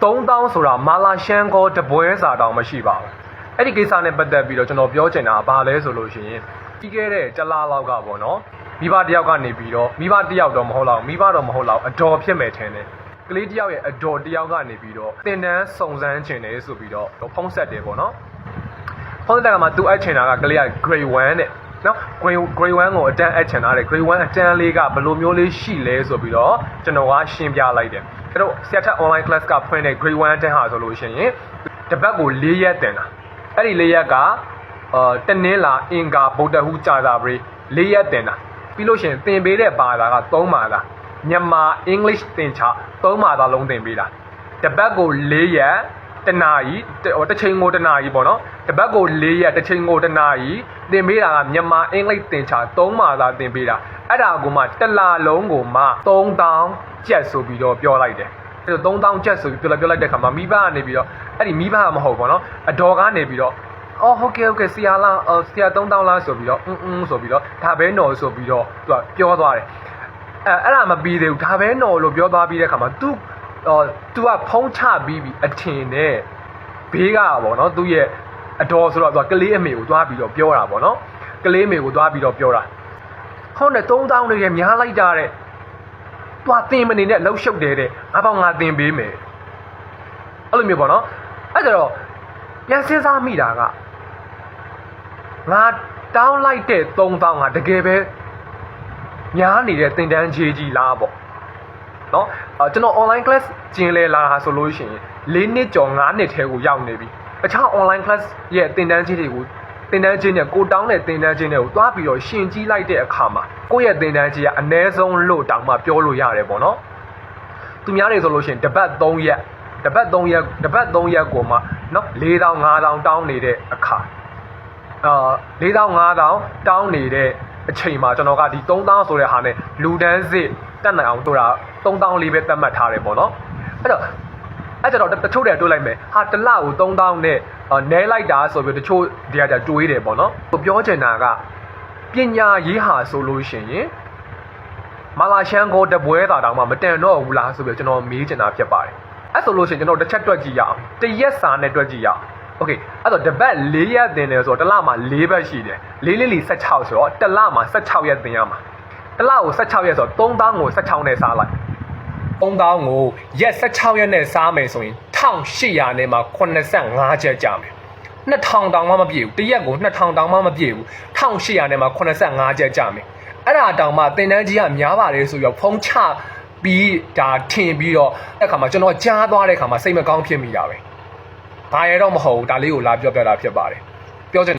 3000ဆိုတာမာလာရှန်ကောတပွဲစာတောင်မရှိပါဘူးအဲ့ဒီကိစ္စနဲ့ပတ်သက်ပြီးတော့ကျွန်တော်ပြောချင်တာဘာလဲဆိုလို့ရှိရင်ပြီးခဲ့တဲ့တစ်လလောက်ကပေါ့နော်မိဘတယောက်ကနေပြီးတော့မိဘတယောက်တော့မဟုတ်တော့မိဘတော့မဟုတ်တော့အတော်ဖြစ်မယ်ထင်တယ်ကလေးတယောက်ရဲ့အတော်တယောက်ကနေပြီးတော့သင်တန်းစုံစမ်းခြင်းတယ်ဆိုပြီးတော့ဖုံးဆက်တယ်ပေါ့နော်ဖုံးဆက်ကမှသူအပ်ချင်တာကကလေးက grade 1တဲ့နော် grade 1ကိုအတန်းအပ်ချင်တာတဲ့ grade 1အတန်းလေးကဘယ်လိုမျိုးလေးရှိလဲဆိုပြီးတော့ကျွန်တော်ကရှင်းပြလိုက်တယ်အဲ့တော့ဆရာထက် online class ကဖွင့်တဲ့ grade 1အတန်းဟာဆိုလို့ရှိရင်တပတ်ကို4ရက်တင်တာအဲ့ဒီ4ရက်ကတနင်္လာအင်္ဂါဗုဒ္ဓဟူးကြာသပတေး4ရက်တင်တာပြီးလို့ရှိရင်သင်ပေးတဲ့ဘာသာက3ဘာသာမြန်မာ English သင်ချ3ဘာသာလုံးသင်ပေးတာတပတ်ကို4ရက်တနာရီတစ်ချိန်ကိုတနာရီပေါ့နော်တပတ်ကို4ရက်တစ်ချိန်ကိုတနာရီသင်ပေးတာကမြန်မာ English သင်ချ3ဘာသာသင်ပေးတာအဲ့ဒါကိုမှတစ်လလုံးကိုမှ3000ကျပ်ဆိုပြီးတော့ပြောလိုက်တယ်အဲ့တော့3000ကျပ်ဆိုပြီးပြောလိုက်တဲ့ခါမှာမိဘကနေပြီးတော့အဲ့ဒီမိဘကမဟုတ်ပေါ့နော်အတော်ကနေပြီးတော့အော်ဟုတ်ကဲ့ဆရာလားဆရာ3000လားဆိုပြီးတော့ဆိုပြီးတော့ဒါပဲနော်ဆိုပြီးတော့သူကပြောသွားတယ်အဲ့ဒါမပြီးသေးဘူးဒါပဲနော်လို့ပြောသွားပြီးတဲ့ခါမှာသူကဖုံးချပြီးအထင်နဲ့ဘေးကပေါ့နော်သူ့ရဲ့အတော်ဆိုတော့သူကကလေးအမေကိုသွားပြီးတော့ပြောတာပေါ့နော်ကလေးအမေကိုသွားပြီးတော့ပြောတာဟုတ်တယ်3000လေးရများလိုက်တာတဲ့သွားသင်မနေနဲ့လှုပ်ရှုပ်တယ်တဲ့ငါပေါ့ငါသင်ပေးမယ်အဲ့လိုမျိုးပေါ့နော်အဲ့ကြတော့ပြန်စဉ်းစားမိတာကငါတောင်းလိုက်တဲ့3000ကတကယ်ပဲများနေတဲ့သင်တန်းကြီးလားပေါ့နော်ကျွန်တော် online class ကျင်းလဲလာတာဆိုလို့ရှိရင်4နှစ်ကျော်5နှစ်ထဲကိုရောက်နေပြီအခြား online class ရဲ့သင်တန်းကြီးတွေကိုသင်တန်းကြီးနဲ့ကိုတောင်းတဲ့သင်တန်းကြီးတွေကိုသွားပြီးတော့ရှင်ကြီးလိုက်တဲ့အခါမှာကိုယ့်ရဲ့သင်တန်းကြီးကအနည်းဆုံးလို့တောင်မှပြောလို့ရတယ်ပေါ့နော်သူများတွေဆိုလို့ရှိရင်တပတ်3ရက်ကိုမှနော်4000 5000တောင်းနေတဲ့အခါ4000 5000တောင်းနေတဲ့အချိန်မှာကျွန်တော်ကဒီ3000ဆိုတဲ့ဟာနဲ့လူတန်းစစ်တက်နိုင်အောင်တို့တာ3000လေးပဲသတ်မှတ်ထားတယ်ပေါ့နော်အဲ့ကျတော့တချို့တွေတွေးလိုက်မယ်ဟာတစ်လကို3000နဲ့နဲလိုက်တာဆိုပြီးတချို့တွေကကြတွေးတယ်ပေါ့နော်ပြောချင်တာကပညာရေးဟာဆိုလို့ရှိရင်မာလာရှန်ကိုတပွဲတာတောင်မှမတန်တော့ဘူးလားဆိုပြီးကျွန်တော်မေးချင်တာဖြစ်ပါတယ်အဲ့ဆိုလို့ရှိရင်ကျွန်တော်တစ်ချက်တွက်ကြည့်ရအောင်တရက်စာနဲ့တွက်ကြည့်ရအောင်โอเคအဲ့တော့တပတ်4ရက်သင်တယ်ဆိုတော့တစ်လမှာ4ဘက်ရှိတယ်4 16ဆိုတော့တစ်လမှာ16ရက်သင်ရမှာတစ်လကို16ရက်ဆိုတော့3000ကို16နဲ့စားလိုက်3000ကိုရက်16ရက်နဲ့စားမယ်ဆိုရင်1800နဲ့မှာ85ချက်ကြာမယ်2000တောင်မှမပြည့်ဘူးတစ်ရက်ကို2000တောင်မှမပြည့်ဘူး1800နဲ့မှာ85ချက်ကြာမယ်အဲ့ဒါတောင်မှသင်တန်းကြီးကများပါတယ်ဆိုပြီးတော့ဖုံးချပြီးဒါထင်ပြီးတော့အဲ့ခါမှာကျွန်တော်ကြားသွားတဲ့ခါမှာစိတ်မကောင်းဖြစ်မိတာပဲဘာရတော့မဟုတ်ဘူးဒါလေးကိုလာပြောပြတာဖြစ်ပါတယ်ပြောချင်